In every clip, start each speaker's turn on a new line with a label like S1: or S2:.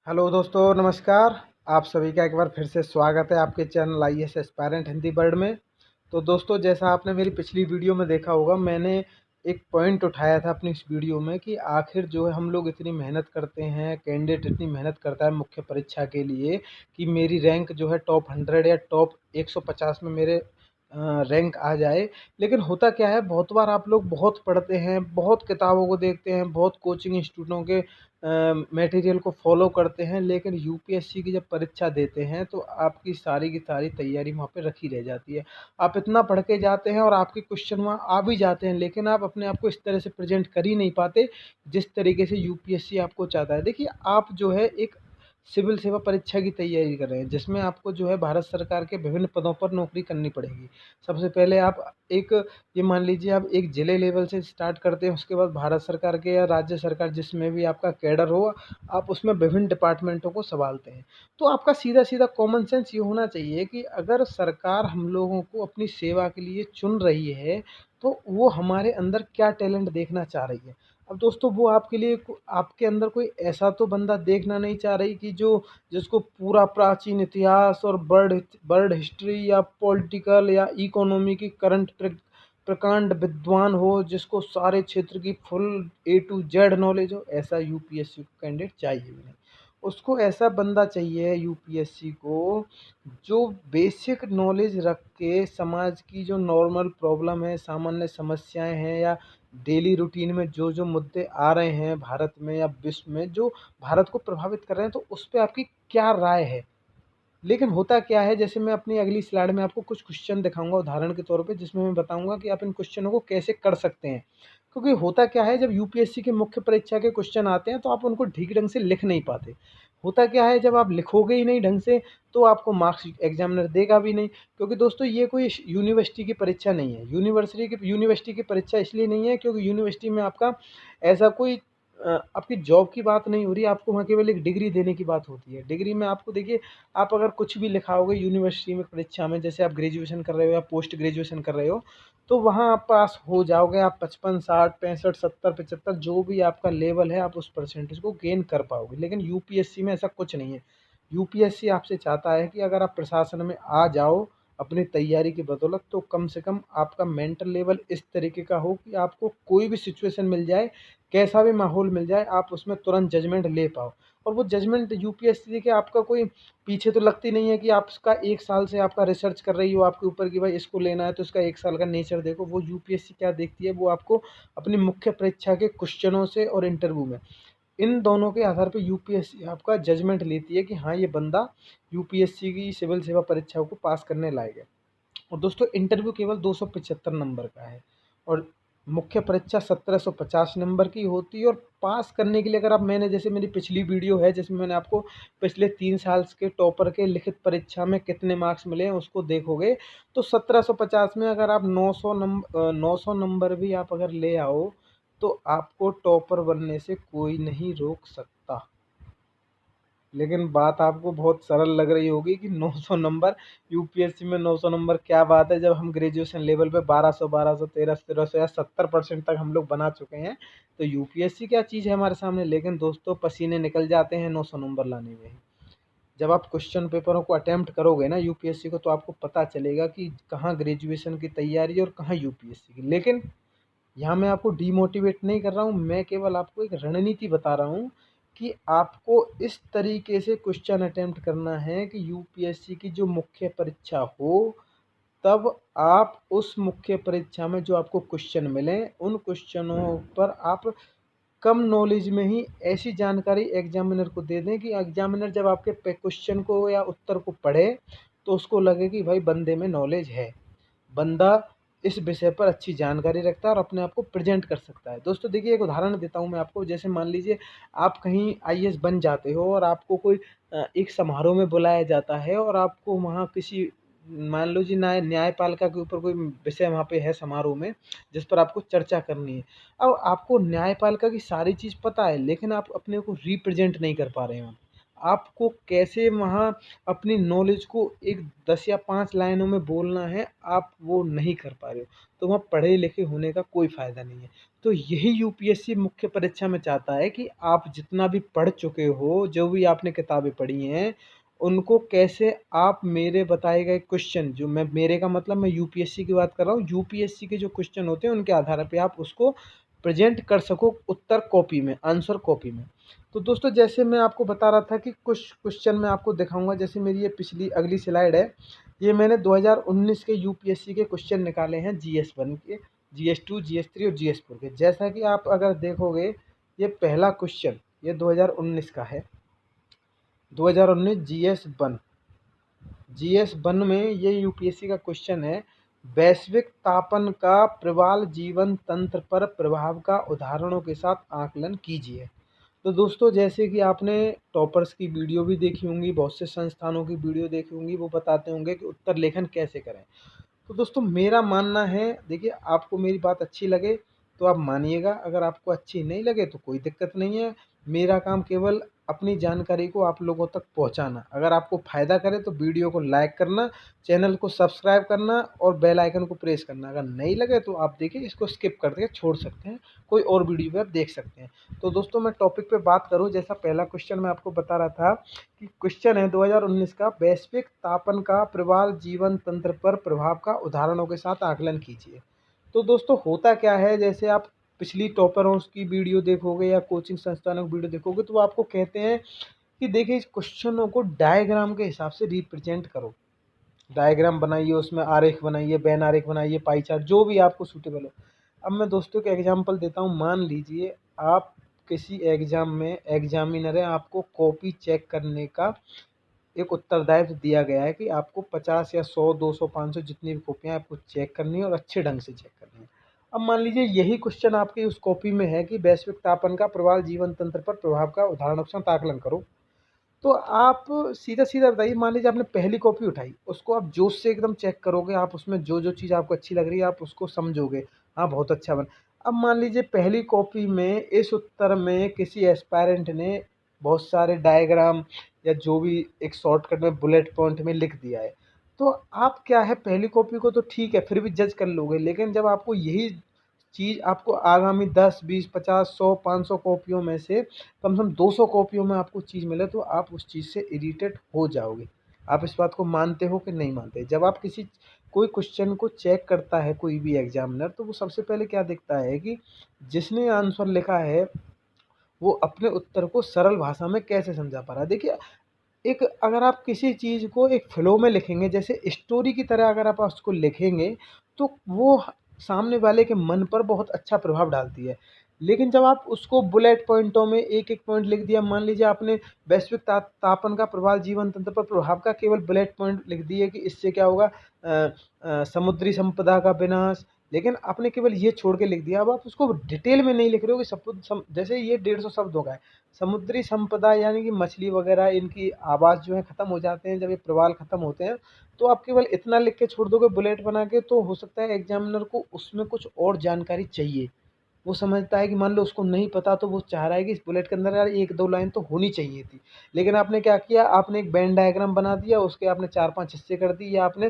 S1: Hello दोस्तों, नमस्कार। आप सभी का एक बार फिर से स्वागत है आपके channel IAS aspirant Hindi word में। तो दोस्तों, जैसा आपने मेरी पिछली वीडियो में देखा होगा, मैंने एक पॉइंट उठाया था अपनी इस वीडियो में कि आखिर जो है हम लोग इतनी मेहनत करते हैं, कैंडिडेट इतनी मेहनत करता है मुख्य परीक्षा के लिए कि मेरी रैंक जो है टॉप 100 या टॉप 150 में मेरे रैंक आ जाए। लेकिन होता क्या है, बहुत बार आप लोग बहुत पढ़ते हैं, बहुत किताबों को देखते हैं, बहुत कोचिंग इंस्टीट्यूटों के मटेरियल को फॉलो करते हैं, लेकिन यूपीएससी की जब परीक्षा देते हैं तो आपकी सारी की सारी तैयारी वहाँ पे रखी रह जाती है। आप इतना पढ़ के जाते हैं और आपके क्वेश्चन वहाँ आ भी जाते हैं, लेकिन आप अपने आप को इस तरह से प्रेजेंट कर ही नहीं पाते जिस तरीके से यूपीएससी आपको चाहता है। देखिए, आप जो है एक सिविल सेवा परीक्षा की तैयारी कर रहे हैं, जिसमें आपको जो है भारत सरकार के विभिन्न पदों पर नौकरी करनी पड़ेगी। सबसे पहले आप एक ये मान लीजिए आप एक ज़िले लेवल से स्टार्ट करते हैं, उसके बाद भारत सरकार के या राज्य सरकार जिसमें भी आपका कैडर हो, आप उसमें विभिन्न डिपार्टमेंटों को संभालते हैं। तो आपका सीधा-सीधा कॉमन सेंस ये होना चाहिए कि अगर सरकार हम लोगों को अपनी सेवा के लिए चुन रही है, तो वो हमारे अंदर क्या टैलेंट देखना चाह रही है। अब दोस्तों, वो आपके लिए आपके अंदर कोई ऐसा तो बंदा देखना नहीं चाह रही कि जो जिसको पूरा प्राचीन इतिहास और वर्ल्ड हिस्ट्री या पॉलिटिकल या इकोनॉमी की करंट प्रकांड विद्वान हो, जिसको सारे क्षेत्र की full A to Z knowledge हो। ऐसा यूपीएससी को कैंडिडेट चाहिए भी नहीं। उसको ऐसा बंदा चाहिए यूपीएससी को जो बेसिक नॉलेज रख के समाज की जो नॉर्मल प्रॉब्लम है, सामान्य समस्याएं हैं, या डेली रूटीन में जो जो मुद्दे आ रहे हैं भारत में या विश्व में, जो भारत को प्रभावित कर रहे हैं, तो उस पर आपकी क्या राय है। लेकिन होता क्या है, जैसे मैं अपनी अगली स्लाइड में आपको कुछ क्वेश्चन दिखाऊंगा उदाहरण के तौर पे, जिसमें मैं बताऊंगा कि आप इन क्वेश्चनों को कैसे कर सकते हैं। क्योंकि होता क्या है, जब यूपीएससी के मुख्य परीक्षा के क्वेश्चन आते हैं तो आप उनको ठीक ढंग से लिख नहीं पाते। होता क्या है, जब आप लिखोगे ही नहीं ढंग से तो आपको मार्क्स एग्जामिनर देगा भी नहीं। क्योंकि दोस्तों, ये कोई यूनिवर्सिटी की परीक्षा नहीं है। यूनिवर्सिटी की परीक्षा इसलिए नहीं है क्योंकि यूनिवर्सिटी में आपका ऐसा कोई आपकी जॉब की बात नहीं हो रही, आपको वहाँ केवल एक डिग्री देने की बात होती है। डिग्री में आपको देखिए, आप अगर कुछ भी लिखाओगे यूनिवर्सिटी में परीक्षा में, जैसे आप ग्रेजुएशन कर रहे हो या पोस्ट ग्रेजुएशन कर रहे हो, तो वहाँ आप पास हो जाओगे। आप 55, 60, 65, 70, 75 जो भी आपका लेवल है, आप उस परसेंटेज को गेन कर पाओगे। लेकिन यूपीएससी में ऐसा कुछ नहीं है। यूपीएससी आपसे चाहता है कि अगर आप प्रशासन में आ जाओ अपनी तैयारी की बदौलत, तो कम से कम आपका मेंटल लेवल इस तरीके का हो कि आपको कोई भी सिचुएशन मिल जाए, कैसा भी माहौल मिल जाए, आप उसमें तुरंत जजमेंट ले पाओ। और वो जजमेंट यूपीएससी देखिए, आपका कोई पीछे तो लगती नहीं है कि आप उसका 1 साल से आपका रिसर्च कर रही हो आपके ऊपर कि भाई इसको लेना है तो इसका 1 साल का नेचर देखो। वो यूपीएससी क्या देखती है, वो आपको अपनी मुख्य परीक्षा के क्वेश्चनों से और इंटरव्यू में, इन दोनों के आधार पे यूपीएससी आपका जजमेंट लेती है कि हाँ, ये बंदा यूपीएससी की सिविल सेवा परीक्षाओं को पास करने लायक है। और दोस्तों, इंटरव्यू केवल 275 नंबर का है और मुख्य परीक्षा 1750 नंबर की होती है। और पास करने के लिए, अगर आप, मैंने जैसे मेरी पिछली वीडियो है जिसमें मैंने आपको पिछले 3 साल के टॉपर के लिखित परीक्षा में कितने मार्क्स मिले हैं उसको देखोगे, तो 1750 में अगर आप 900 नंबर भी आप अगर ले आओ, तो आपको टॉपर बनने से कोई नहीं रोक सकता। लेकिन बात आपको बहुत सरल लग रही होगी कि 900 नंबर, यूपीएससी में 900 नंबर क्या बात है, जब हम ग्रेजुएशन लेवल पे 1200, 1300 या 70% तक हम लोग बना चुके हैं, तो यूपीएससी क्या चीज़ है हमारे सामने। लेकिन दोस्तों, पसीने निकल जाते हैं 900 नंबर लाने में ही। जब आप क्वेश्चन पेपरों को अटेम्प्ट करोगे ना यूपीएससी को, तो आपको पता चलेगा कि कहाँ ग्रेजुएशन की तैयारी और कहाँ यूपीएससी की। लेकिन यहाँ मैं आपको डीमोटिवेट नहीं कर रहा हूँ, मैं केवल आपको एक रणनीति बता रहा हूँ कि आपको इस तरीके से क्वेश्चन अटेम्प्ट करना है कि यूपीएससी की जो मुख्य परीक्षा हो, तब आप उस मुख्य परीक्षा में जो आपको क्वेश्चन मिले, उन क्वेश्चनों पर आप कम नॉलेज में ही ऐसी जानकारी एग्जामिनर को दे दें कि एग्जामिनर जब आपके क्वेश्चन को या उत्तर को पढ़े, तो उसको लगे कि भाई बंदे में नॉलेज है, बंदा इस विषय पर अच्छी जानकारी रखता है और अपने आप को प्रेजेंट कर सकता है। दोस्तों देखिए, एक उदाहरण देता हूँ मैं आपको। जैसे मान लीजिए आप कहीं आईएएस बन जाते हो और आपको कोई एक समारोह में बुलाया जाता है, और आपको वहाँ किसी, मान लो जी, न्यायपालिका के ऊपर कोई विषय वहाँ पे है समारोह में, जिस पर आपको चर्चा करनी है। अब आपको न्यायपालिका की सारी चीज़ पता है, लेकिन आप अपने को रिप्रेजेंट नहीं कर पा रहे हो। आपको कैसे वहाँ अपनी नॉलेज को एक 10 या 5 लाइनों में बोलना है, आप वो नहीं कर पा रहे हो, तो वहाँ पढ़े लिखे होने का कोई फ़ायदा नहीं है। तो यही यूपीएससी मुख्य परीक्षा में चाहता है कि आप जितना भी पढ़ चुके हो, जो भी आपने किताबें पढ़ी हैं, उनको कैसे आप मेरे बताए गए क्वेश्चन, जो मैं मेरे का मतलब मैं यूपीएससी की बात कर रहा हूँ, यूपीएससी के जो क्वेश्चन होते हैं उनके आधार पे आप उसको प्रेजेंट कर सको उत्तर कॉपी में, आंसर कॉपी में। तो दोस्तों जैसे मैं आपको बता रहा था कि कुछ क्वेश्चन मैं आपको दिखाऊंगा, जैसे मेरी ये पिछली अगली स्लाइड है, ये मैंने 2019 के यूपीएससी के क्वेश्चन निकाले हैं, जीएस 1 के, जीएस 2, जीएस 3 और जीएस 4 के। जैसा कि आप अगर देखोगे, ये पहला क्वेश्चन ये 2019 का है, 2019 जीएस 1 में ये यूपीएससी का क्वेश्चन है, वैश्विक तापन का प्रवाल जीवन तंत्र पर प्रभाव का उदाहरणों के साथ आकलन कीजिए। तो दोस्तों जैसे कि आपने टॉपर्स की वीडियो भी देखी होंगी, बहुत से संस्थानों की वीडियो देखी होंगी, वो बताते होंगे कि उत्तर लेखन कैसे करें। तो दोस्तों मेरा मानना है, देखिए आपको मेरी बात अच्छी लगे तो आप मानिएगा, अगर आपको अच्छी नहीं लगे तो कोई दिक्कत नहीं है। मेरा काम केवल अपनी जानकारी को आप लोगों तक पहुंचाना। अगर आपको फ़ायदा करे तो वीडियो को लाइक करना, चैनल को सब्सक्राइब करना और बेल आइकन को प्रेस करना। अगर नहीं लगे तो आप देखिए इसको स्किप करके छोड़ सकते हैं, कोई और वीडियो भी आप देख सकते हैं। तो दोस्तों मैं टॉपिक पे बात करूं, जैसा पहला क्वेश्चन मैं आपको बता रहा था कि क्वेश्चन है 2019 का, वैश्विक तापन का प्रवाल जीवन तंत्र पर प्रभाव का उदाहरणों के साथ आकलन कीजिए। तो दोस्तों होता क्या है, जैसे आप पिछली टॉपरों की वीडियो देखोगे या कोचिंग संस्थानों की वीडियो देखोगे तो वो आपको कहते हैं कि देखिए इस क्वेश्चनों को डायग्राम के हिसाब से रिप्रेजेंट करो, डायग्राम बनाइए, उसमें आरेख बनाइए, बैन आरेख बनाइए, पाई चार्ट, जो भी आपको सूटेबल हो। अब मैं दोस्तों का एग्जांपल देता हूँ। मान लीजिए आप किसी एग्जाम में एग्जामिनर है, आपको कॉपी चेक करने का एक उत्तरदायित्व दिया गया है कि आपको 50 या 100, 200, 500 जितनी भी कॉपियाँ आपको चेक करनी है और अच्छे ढंग से चेक करनी है। अब मान लीजिए यही क्वेश्चन आपकी उस कॉपी में है कि वैश्विक तापन का प्रभाव जीवन तंत्र पर प्रभाव का उदाहरणों के साथ आकलन करो। तो आप सीधा सीधा बताइए, मान लीजिए आपने पहली कॉपी उठाई, उसको आप जोश से एकदम चेक करोगे, आप उसमें जो जो चीज़ आपको अच्छी लग रही है आप उसको समझोगे, हाँ बहुत अच्छा बन। अब मान लीजिए पहली कॉपी में इस उत्तर में किसी एस्पायरेंट ने बहुत सारे डायग्राम या जो भी एक शॉर्टकट में बुलेट पॉइंट में लिख दिया है, तो आप क्या है, पहली कॉपी को तो ठीक है फिर भी जज कर लोगे, लेकिन जब आपको यही चीज़ आपको आगामी 10, 20, 50, 100, 500 कॉपियों में से कम से कम 200 कॉपियों में आपको चीज़ मिले तो आप उस चीज़ से इरिटेट हो जाओगे। आप इस बात को मानते हो कि नहीं मानते? जब आप किसी कोई क्वेश्चन को चेक करता है कोई भी एग्जामिनर, तो वो सबसे पहले क्या देखता है कि जिसने आंसर लिखा है वो अपने उत्तर को सरल भाषा में कैसे समझा पा रहा है। देखिए एक अगर आप किसी चीज़ को एक फ़्लो में लिखेंगे, जैसे स्टोरी की तरह अगर आप उसको लिखेंगे, तो वो सामने वाले के मन पर बहुत अच्छा प्रभाव डालती है। लेकिन जब आप उसको बुलेट पॉइंटों में एक-एक पॉइंट लिख दिया, मान लीजिए आपने वैश्विक तापन का प्रभाव जीवन तंत्र पर प्रभाव का केवल बुलेट पॉइंट लिख दिए कि इससे क्या होगा, समुद्री संपदा का विनाश, लेकिन आपने केवल ये छोड़ के लिख दिया। अब आप उसको डिटेल में नहीं लिख रहे हो कि जैसे ये 150 शब्द हो गए, समुद्री संपदा यानी कि मछली वगैरह इनकी आवाज़ जो है ख़त्म हो जाते हैं जब ये प्रवाल ख़त्म होते हैं, तो आप केवल इतना लिख के छोड़ दोगे बुलेट बना के, तो हो सकता है एग्जामिनर को उसमें कुछ और जानकारी चाहिए। वो समझता है कि मान लो उसको नहीं पता, तो वो चाह रहा है कि इस बुलेट के अंदर यार 1-2 लाइन तो होनी चाहिए थी। लेकिन आपने क्या किया, आपने एक वेन डायग्राम बना दिया, उसके आपने 4-5 हिस्से कर दिए, या आपने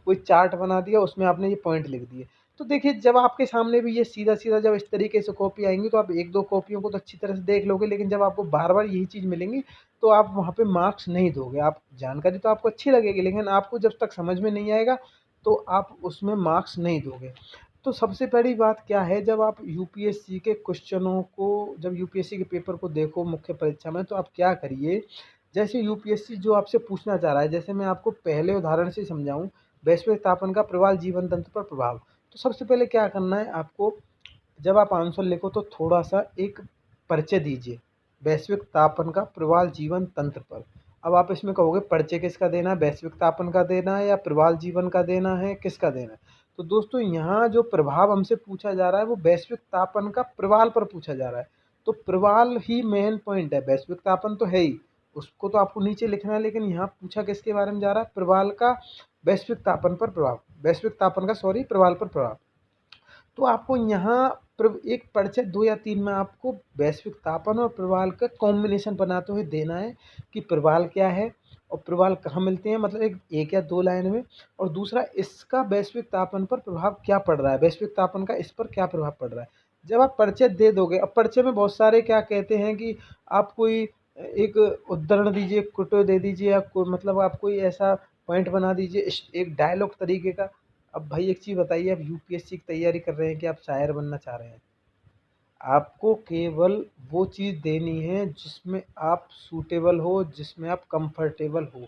S1: कोई चार्ट बना दिया, उसमें आपने ये पॉइंट लिख दिए। तो देखिए जब आपके सामने भी ये सीधा-सीधा जब इस तरीके से कॉपी आएँगी, तो आप 1-2 कॉपियों को तो अच्छी तरह से देख लोगे, लेकिन जब आपको बार-बार यही चीज़ मिलेंगी, तो आप वहाँ पे मार्क्स नहीं दोगे। आप जानकारी तो आपको अच्छी लगेगी, लेकिन आपको जब तक समझ में नहीं आएगा, तो आप उसमें मार्क्स नहीं दोगे। तो सबसे बड़ी बात क्या है, जब आप यूपीएससी के क्वेश्चनों को, जब यूपीएससी के पेपर को देखो मुख्य परीक्षा में, तो आप क्या करिए, जैसे यूपीएससी जो आपसे पूछना चाह रहा है, जैसे मैं आपको पहले उदाहरण से समझाऊं, वैश्विक तापन का प्रवाल जीवन तंत्र पर प्रभाव। तो सबसे पहले क्या करना है आपको, जब आप आंसर लिखो तो थोड़ा सा एक परिचय दीजिए, वैश्विक तापन का प्रवाल जीवन तंत्र पर। अब आप इसमें कहोगे परिचय किसका देना है, वैश्विक तापन का देना है या प्रवाल जीवन का देना है, किसका देना है? तो दोस्तों यहाँ जो प्रभाव हमसे पूछा जा रहा है वो वैश्विक तापन का प्रवाल पर पूछा जा रहा है। तो प्रवाल ही मेन पॉइंट है, वैश्विक तापन तो है ही, उसको तो आपको नीचे लिखना है, लेकिन यहाँ पूछा किसके बारे में जा रहा है, प्रवाल का, वैश्विक तापन पर प्रभाव, वैश्विक तापन का सॉरी प्रवाल पर प्रभाव। तो आपको यहाँ एक परिचय 2 या 3 में आपको वैश्विक तापन और प्रवाल का कॉम्बिनेशन बनाते हुए देना है कि प्रवाल क्या है और प्रवाल कहाँ मिलते हैं, मतलब एक या 2 लाइन में। और दूसरा, इसका वैश्विक तापन पर प्रभाव क्या पड़ रहा है, वैश्विक तापन का इस पर क्या प्रभाव पड़ रहा है। जब आप परिचय दे दोगे, अब परिचय में बहुत सारे क्या कहते हैं कि आप कोई एक उद्धरण दीजिए, कोट दे दीजिए, या कोई मतलब आप कोई ऐसा पॉइंट बना दीजिए एक डायलॉग तरीके का। अब भाई एक चीज़ बताइए, आप यूपीएससी की तैयारी कर रहे हैं कि आप शायर बनना चाह रहे हैं? आपको केवल वो चीज़ देनी है जिसमें आप सूटेबल हो, जिसमें आप कंफर्टेबल हो।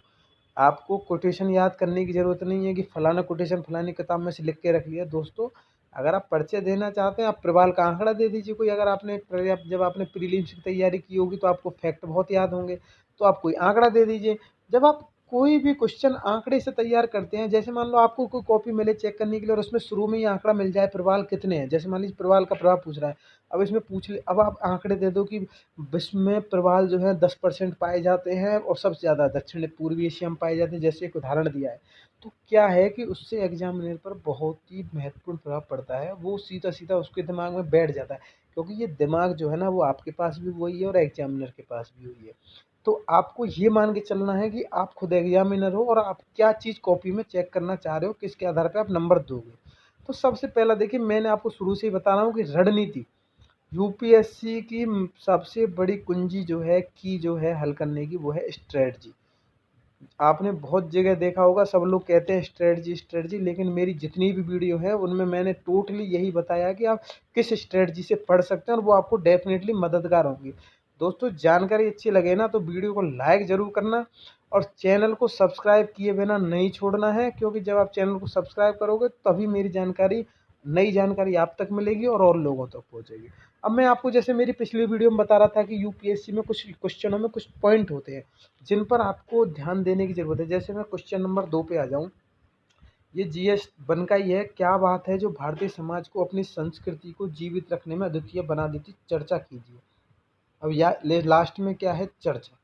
S1: आपको कोटेशन याद करने की ज़रूरत नहीं है कि फलाना कोटेशन फलानी किताब में से लिख के रख लिया। दोस्तों, अगर आप परिचय देना चाहते हैं, आप प्रबाल का आंकड़ा दे दीजिए कोई। अगर आपने जब आपने प्रीलिम्स की तैयारी की होगी तो आपको फैक्ट बहुत याद होंगे, तो आप कोई आंकड़ा दे दीजिए। जब आप कोई भी क्वेश्चन आंकड़े से तैयार करते हैं, जैसे मान लो आपको कोई कॉपी मिले चेक करने के लिए और उसमें शुरू में ही आंकड़ा मिल जाए प्रवाल कितने हैं, जैसे मान लीजिए प्रवाल का प्रभाव पूछ रहा है। अब इसमें अब आप आंकड़े दे दो कि विश्व में प्रवाल जो है 10% पाए जाते हैं और सबसे ज़्यादा दक्षिण पूर्वी एशिया में पाए जाते हैं, जैसे एक उदाहरण दिया है। तो क्या है कि उससे एग्जामिनर पर बहुत ही महत्वपूर्ण प्रभाव पड़ता है, वो सीधा सीधा उसके दिमाग में बैठ जाता है, क्योंकि ये दिमाग जो है ना, वो आपके पास भी वही है और एग्जामिनर के पास भी वही है। तो आपको ये मान के चलना है कि आप खुद एग्जामिनर हो और आप क्या चीज़ कॉपी में चेक करना चाह रहे हो, किसके आधार पर आप नंबर दोगे। तो सबसे पहला देखिए, मैंने आपको शुरू से ही बता रहा हूँ कि रणनीति यूपीएससी की सबसे बड़ी कुंजी जो है, की जो है हल करने की, वो है स्ट्रेटजी। आपने बहुत जगह देखा होगा, सब लोग कहते हैं स्ट्रेटजी स्ट्रेटजी, लेकिन मेरी जितनी भी वीडियो है उनमें मैंने टोटली यही बताया कि आप किस स्ट्रेटजी से पढ़ सकते हैं और वो आपको डेफिनेटली मददगार होंगी। दोस्तों, जानकारी अच्छी लगे ना तो वीडियो को लाइक ज़रूर करना और चैनल को सब्सक्राइब किए बिना नहीं छोड़ना है, क्योंकि जब आप चैनल को सब्सक्राइब करोगे तभी मेरी नई जानकारी आप तक मिलेगी और लोगों तक पहुंचेगी। अब मैं आपको, जैसे मेरी पिछली वीडियो में बता रहा था कि यूपीएससी में कुछ क्वेश्चनों में कुछ पॉइंट होते हैं जिन पर आपको ध्यान देने की ज़रूरत है। जैसे मैं क्वेश्चन नंबर 2 पे आ जाऊँ, ये जीएस वन का ही है। क्या बात है जो भारतीय समाज को अपनी संस्कृति को जीवित रखने में अद्वितीय बना देती, चर्चा कीजिए। अब लास्ट में क्या है, चर्चा।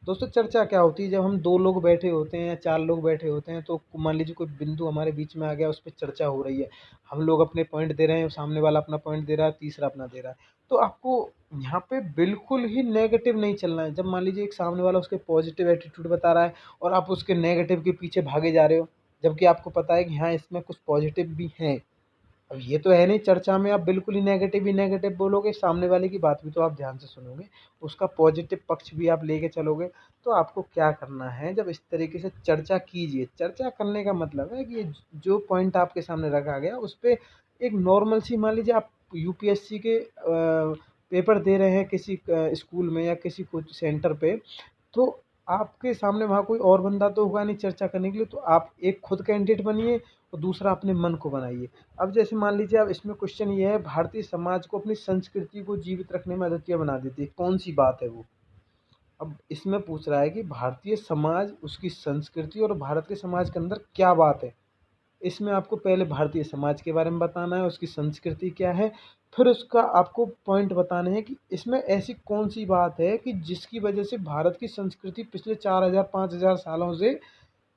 S1: दोस्तों, चर्चा क्या होती है, जब हम 2 लोग बैठे होते हैं या 4 लोग बैठे होते हैं, तो मान लीजिए कोई बिंदु हमारे बीच में आ गया, उस पर चर्चा हो रही है। हम लोग अपने पॉइंट दे रहे हैं, सामने वाला अपना पॉइंट दे रहा है, तीसरा अपना दे रहा है। तो आपको यहाँ पे बिल्कुल ही नेगेटिव नहीं चलना है। जब मान लीजिए एक सामने वाला उसके पॉजिटिव एटीट्यूड बता रहा है और आप उसके नेगेटिव के पीछे भागे जा रहे हो, जबकि आपको पता है कि हाँ, इसमें कुछ पॉजिटिव भी हैं। अब ये तो है नहीं, चर्चा में आप बिल्कुल ही नेगेटिव बोलोगे, सामने वाले की बात भी तो आप ध्यान से सुनोगे, उसका पॉजिटिव पक्ष भी आप लेके चलोगे। तो आपको क्या करना है, जब इस तरीके से चर्चा कीजिए, चर्चा करने का मतलब है कि ये जो पॉइंट आपके सामने रखा गया उस पर एक नॉर्मल सी, मान लीजिए आप यूपीएससी के पेपर दे रहे हैं किसी स्कूल में या किसी कोचिंग सेंटर पे, तो आपके सामने वहाँ कोई और बंदा तो होगा नहीं चर्चा करने के लिए, तो आप एक खुद कैंडिडेट बनिए और दूसरा अपने मन को बनाइए। अब जैसे मान लीजिए, अब इसमें क्वेश्चन ये है, भारतीय समाज को अपनी संस्कृति को जीवित रखने में अद्वितीय बना देती है, कौन सी बात है वो। अब इसमें पूछ रहा है कि भारतीय समाज, उसकी संस्कृति और भारत के समाज के अंदर क्या बात है। इसमें आपको पहले भारतीय समाज के बारे में बताना है, उसकी संस्कृति क्या है, फिर उसका आपको पॉइंट बताने हैं कि इसमें ऐसी कौन सी बात है कि जिसकी वजह से भारत की संस्कृति पिछले 4000-5000 सालों से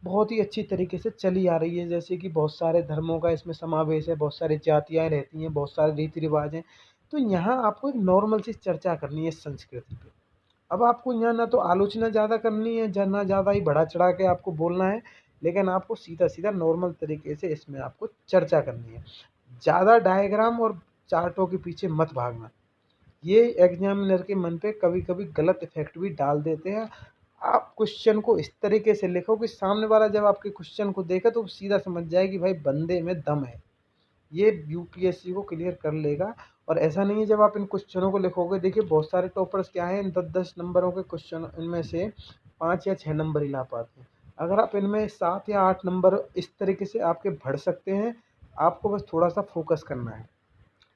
S1: बहुत ही अच्छी तरीके से चली आ रही है। जैसे कि बहुत सारे धर्मों का इसमें समावेश है, बहुत सारी जातियाँ रहती हैं, बहुत सारे रीति रिवाज हैं। तो यहाँ आपको एक नॉर्मल सी चर्चा करनी है इस संस्कृति पे। अब आपको यहाँ ना तो आलोचना ज़्यादा करनी है, ना ज़्यादा ही बढ़ा चढ़ा के आपको बोलना है, लेकिन आपको सीधा सीधा नॉर्मल तरीके से इसमें आपको चर्चा करनी है। ज़्यादा डायग्राम और चार्टों के पीछे मत भागना, ये एग्जामिनर के मन पे कभी कभी गलत इफेक्ट भी डाल देते हैं। आप क्वेश्चन को इस तरीके से लिखो कि सामने वाला जब आपके क्वेश्चन को देखे तो वो सीधा समझ जाए कि भाई बंदे में दम है, ये यूपीएससी को क्लियर कर लेगा। और ऐसा नहीं है, जब आप इन क्वेश्चनों को लिखोगे, देखिए बहुत सारे टॉपर्स क्या हैं, इन 10-10 नंबरों के क्वेश्चन इनमें से 5 या 6 नंबर ही ला पाते हैं। अगर आप इनमें 7 या 8 नंबर इस तरीके से आपके बढ़ सकते हैं, आपको बस थोड़ा सा फोकस करना है।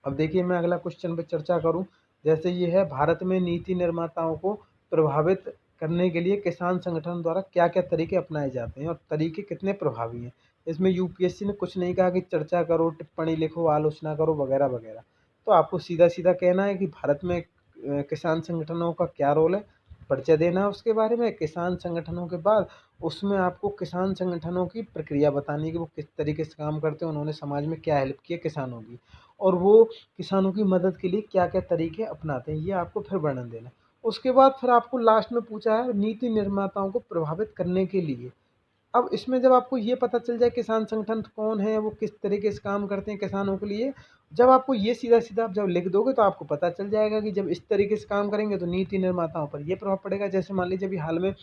S1: अब देखिए, मैं अगला क्वेश्चन पर चर्चा करूं, जैसे ये है, भारत में नीति निर्माताओं को प्रभावित करने के लिए किसान संगठन द्वारा क्या क्या तरीके अपनाए जाते हैं और तरीके कितने प्रभावी हैं। इसमें यूपीएससी ने कुछ नहीं कहा कि चर्चा करो, टिप्पणी लिखो, आलोचना करो, वगैरह वगैरह। तो आपको सीधा सीधा कहना है कि भारत में किसान संगठनों का क्या रोल है, परिचय देना है उसके बारे में। किसान संगठनों के बाद उसमें आपको किसान संगठनों की प्रक्रिया बतानी है कि वो किस तरीके से काम करते हैं, उन्होंने समाज में क्या हेल्प की है किसानों की। और वो किसानों की मदद के लिए क्या क्या तरीके अपनाते हैं, ये आपको फिर वर्णन देना है। उसके बाद फिर आपको लास्ट में पूछा है नीति निर्माताओं को प्रभावित करने के लिए। अब इसमें जब आपको ये पता चल जाए किसान संगठन कौन है, वो किस तरीके से काम करते हैं किसानों के लिए, जब आपको ये सीधा-सीधा आप जब लिख दोगे तो आपको पता चल जाएगा कि जब इस तरीके से काम करेंगे तो नीति निर्माताओं पर ये प्रभाव पड़ेगा। जैसे मान लीजिए अभी हाल में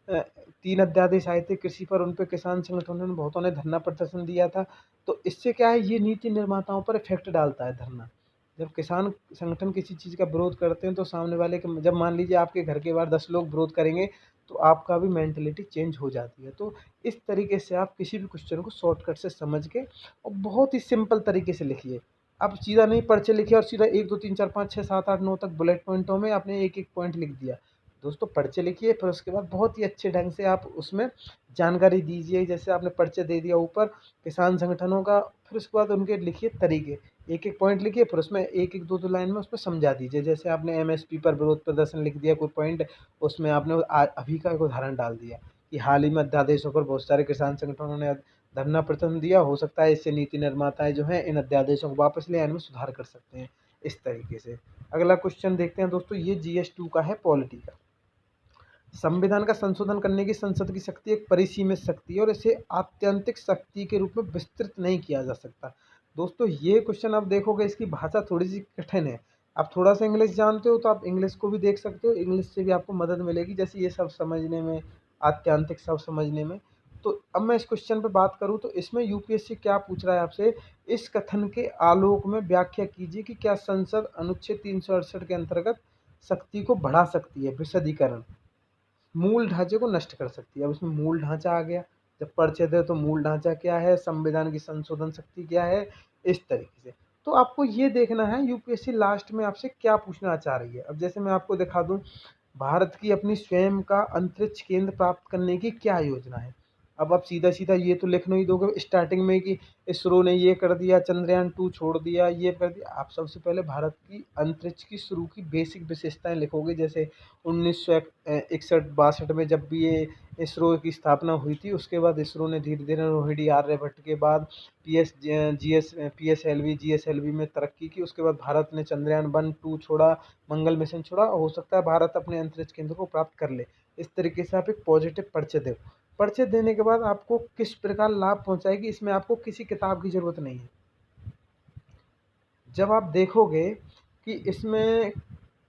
S1: 3 अध्यादेश आए थे कृषि पर, उन पे किसान संगठनों ने बहुतों ने धरना प्रदर्शन दिया था। तो इससे क्या है, ये नीति निर्माताओं पर इफ़ेक्ट डालता है धरना। जब किसान संगठन किसी चीज़ का विरोध करते हैं तो सामने वाले के, जब मान लीजिए आपके घर के बाहर 10 लोग विरोध करेंगे तो आपका भी मेंटालिटी चेंज हो जाती है। तो इस तरीके से आप किसी भी क्वेश्चन को शॉर्टकट से समझ के और बहुत ही सिंपल तरीके से लिखिए। आप सीधा नहीं पर्चे लिखिए और सीधा 1 2 3 4 5 6 7 8 9 तक बुलेट पॉइंटों में आपने एक-एक पॉइंट लिख दिया। दोस्तों पर्चे लिखिए, फिर उसके बाद बहुत ही अच्छे ढंग से आप उसमें जानकारी दीजिए। जैसे आपने पर्चे दे दिया ऊपर किसान संगठनों का, फिर उसके बाद उनके लिखिए तरीके, एक-एक पॉइंट लिखिए, फिर उसमें 1-1 2-2 लाइन में उसमें समझा दीजिए। जैसे आपने एमएसपी पर विरोध प्रदर्शन लिख दिया कोई पॉइंट, उसमें आपने अभी का एक उदाहरण डाल दिया कि हाल ही में अध्यादेशों पर बहुत सारे किसान संगठनों ने धरना प्रदर्शन दिया, हो सकता है इससे नीति निर्माताएं जो हैं इन अध्यादेशों को वापस ले आने में सुधार कर सकते हैं, इस तरीके से। अगला क्वेश्चन देखते हैं दोस्तों, ये जीएस 2 का है, पॉलिटी का। संविधान का संशोधन करने की संसद की शक्ति एक परिसीमित शक्ति है और इसे आत्यंतिक शक्ति के रूप में विस्तृत नहीं किया जा सकता। दोस्तों ये क्वेश्चन आप देखोगे, इसकी भाषा थोड़ी सी कठिन है। आप थोड़ा सा इंग्लिश जानते हो तो आप इंग्लिश को भी देख सकते हो, इंग्लिश से भी आपको मदद मिलेगी जैसे ये सब समझने में, आत्यांतिक सब समझने में। तो अब मैं इस क्वेश्चन पे बात करूँ तो इसमें यूपीएससी क्या पूछ रहा है आपसे, इस कथन के आलोक में व्याख्या कीजिए कि क्या संसद अनुच्छेद 368 के अंतर्गत शक्ति को बढ़ा सकती है, विशदीकरण, मूल ढांचे को नष्ट कर सकती है। अब इसमें मूल ढांचा आ गया, जब परिच्छेद है तो मूल ढांचा क्या है, संविधान की संशोधन शक्ति क्या है, इस तरीके से। तो आपको ये देखना है यूपीएससी लास्ट में आपसे क्या पूछना चाह रही है। अब जैसे मैं आपको दिखा दूं, भारत की अपनी स्वयं का अंतरिक्ष केंद्र प्राप्त करने की क्या योजना है। अब आप सीधा सीधा ये तो लिख नहीं दोगे स्टार्टिंग में कि इसरो ने ये कर दिया, चंद्रयान 2 छोड़ दिया, ये कर दिया। आप सबसे पहले भारत की अंतरिक्ष की शुरू की बेसिक विशेषताएं लिखोगे। जैसे 1961-62 में जब भी ये इसरो की स्थापना हुई थी, उसके बाद इसरो ने धीरे धीरे रोहिणी, आर्यभट्ट के बाद पीएसएलवी जीएसएलवी में तरक्की की। उसके बाद भारत ने चंद्रयान 1 2 छोड़ा, मंगल मिशन छोड़ा, हो सकता है भारत अपने अंतरिक्ष केंद्र को प्राप्त कर ले। इस तरीके से आप एक पॉजिटिव परिचय दो। परिचय देने के बाद आपको किस प्रकार लाभ पहुंचाएगी, इसमें आपको किसी किताब की ज़रूरत नहीं है। जब आप देखोगे कि इसमें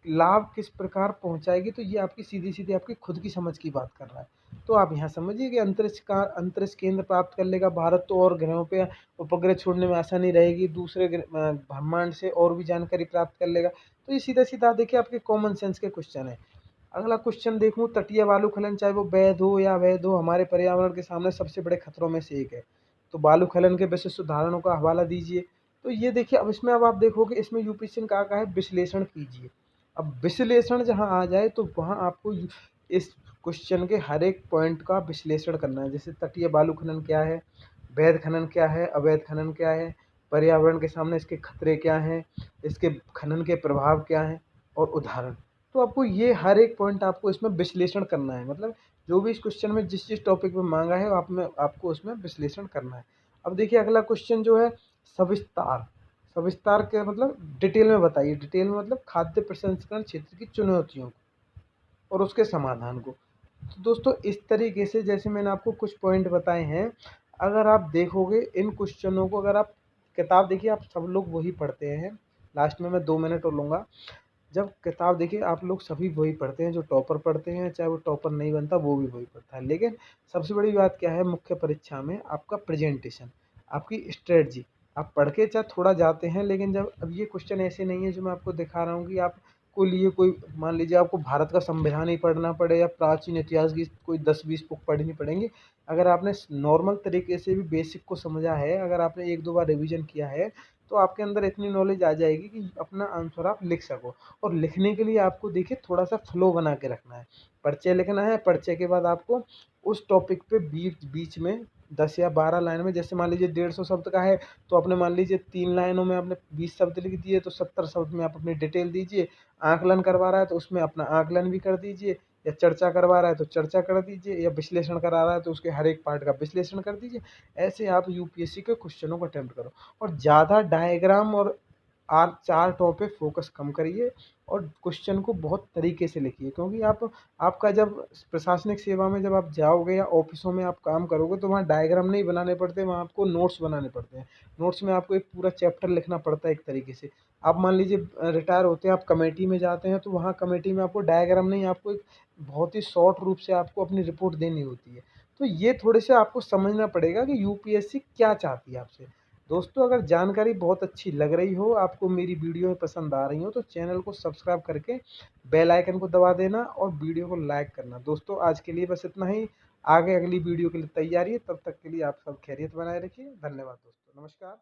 S1: लाभ किस प्रकार पहुंचाएगी तो ये आपकी सीधी सीधी आपकी खुद की समझ की बात कर रहा है। तो आप यहाँ समझिए कि अंतरिक्ष केंद्र प्राप्त कर लेगा भारत, तो और ग्रहों पे उपग्रह छोड़ने में आसानी रहेगी, दूसरे ब्रह्मांड से और भी जानकारी प्राप्त कर लेगा। तो ये सीधा सीधा देखिए आपके कॉमन सेंस के क्वेश्चन है। अगला क्वेश्चन देखूं, तटीय बालू खनन चाहे वो वैध हो या अवैध हो, हमारे पर्यावरण के सामने सबसे बड़े खतरों में से एक है। तो बालू खनन के विशिष्ट उदाहरणों का हवाला दीजिए। तो ये देखिए, अब इसमें अब आप देखोगे इसमें यूपीएससी ने कहा है विश्लेषण कीजिए। अब विश्लेषण जहाँ आ जाए तो वहाँ आपको इस क्वेश्चन के हर एक पॉइंट का विश्लेषण करना है। जैसे तटीय बालू खनन क्या है, वैध खनन क्या है, अवैध खनन क्या है, पर्यावरण के सामने इसके खतरे क्या हैं, इसके खनन के प्रभाव क्या हैं और उदाहरण। तो आपको ये हर एक पॉइंट आपको इसमें विश्लेषण करना है। मतलब जो भी इस क्वेश्चन में जिस जिस टॉपिक पे मांगा है आपको उसमें विश्लेषण करना है। अब देखिए अगला क्वेश्चन जो है, सविस्तार। सविस्तार के मतलब डिटेल में बताइए। डिटेल में मतलब खाद्य प्रसंस्करण क्षेत्र की चुनौतियों को और उसके समाधान को। तो दोस्तों इस तरीके से जैसे मैंने आपको कुछ पॉइंट बताए हैं, अगर आप देखोगे इन क्वेश्चनों को, अगर आप किताब देखिए, आप सब लोग वही पढ़ते हैं। लास्ट में मैं 2 मिनट और लूँगा। जब किताब देखिए आप लोग सभी वही पढ़ते हैं, जो टॉपर पढ़ते हैं, चाहे वो टॉपर नहीं बनता वो भी वही पढ़ता है। लेकिन सबसे बड़ी बात क्या है, मुख्य परीक्षा में आपका प्रेजेंटेशन, आपकी स्ट्रेटजी। आप पढ़ के चाहे थोड़ा जाते हैं, लेकिन जब अब ये क्वेश्चन ऐसे नहीं है जो मैं आपको दिखा रहा हूँ कि आपको लिए कोई, मान लीजिए आपको भारत का संविधान ही पढ़ना पड़े या प्राचीन इतिहास की कोई 10-20 बुक पढ़नी पड़ेंगी। अगर आपने नॉर्मल तरीके से भी बेसिक को समझा है, अगर आपने 1-2 बार रिवीजन किया है, तो आपके अंदर इतनी नॉलेज आ जाएगी कि अपना आंसर आप लिख सको। और लिखने के लिए आपको देखिए थोड़ा सा फ्लो बना के रखना है। पर्चे लिखना है, पर्चे के बाद आपको उस टॉपिक पे बीच बीच में 10 या 12 लाइन में, जैसे मान लीजिए 150 शब्द का है तो आपने मान लीजिए 3 लाइनों में आपने 20 शब्द लिख दिए, तो 70 शब्द में आप अपनी डिटेल दीजिए। आकलन करवा रहा है तो उसमें अपना आकलन भी कर दीजिए, या चर्चा करवा रहा है तो चर्चा कर दीजिए, या विश्लेषण करा रहा है तो उसके हर एक पार्ट का विश्लेषण कर दीजिए। ऐसे आप यूपीएससी के क्वेश्चनों को अटेम्प्ट करो। और ज़्यादा डायग्राम और चार्टों पे फोकस कम करिए और क्वेश्चन को बहुत तरीके से लिखिए, क्योंकि आपका जब प्रशासनिक सेवा में जब आप जाओगे या ऑफिसों में आप काम करोगे तो वहाँ डायग्राम नहीं बनाने पड़ते, वहाँ आपको नोट्स बनाने पड़ते हैं। नोट्स में आपको एक पूरा चैप्टर लिखना पड़ता है एक तरीके से। आप मान लीजिए रिटायर होते हैं, आप कमेटी में जाते हैं, तो वहाँ कमेटी में आपको डायग्राम नहीं, आपको एक बहुत ही शॉर्ट रूप से आपको अपनी रिपोर्ट देनी होती है। तो ये थोड़े से आपको समझना पड़ेगा कि यूपीएससी क्या चाहती है आपसे। दोस्तों, अगर जानकारी बहुत अच्छी लग रही हो, आपको मेरी वीडियो पसंद आ रही हो, तो चैनल को सब्सक्राइब करके बेल आइकन को दबा देना और वीडियो को लाइक करना। दोस्तों, आज के लिए बस इतना ही। आगे अगली वीडियो के लिए तैयारी है, तब तक के लिए आप सब खैरियत बनाए रखिए। धन्यवाद दोस्तों, नमस्कार।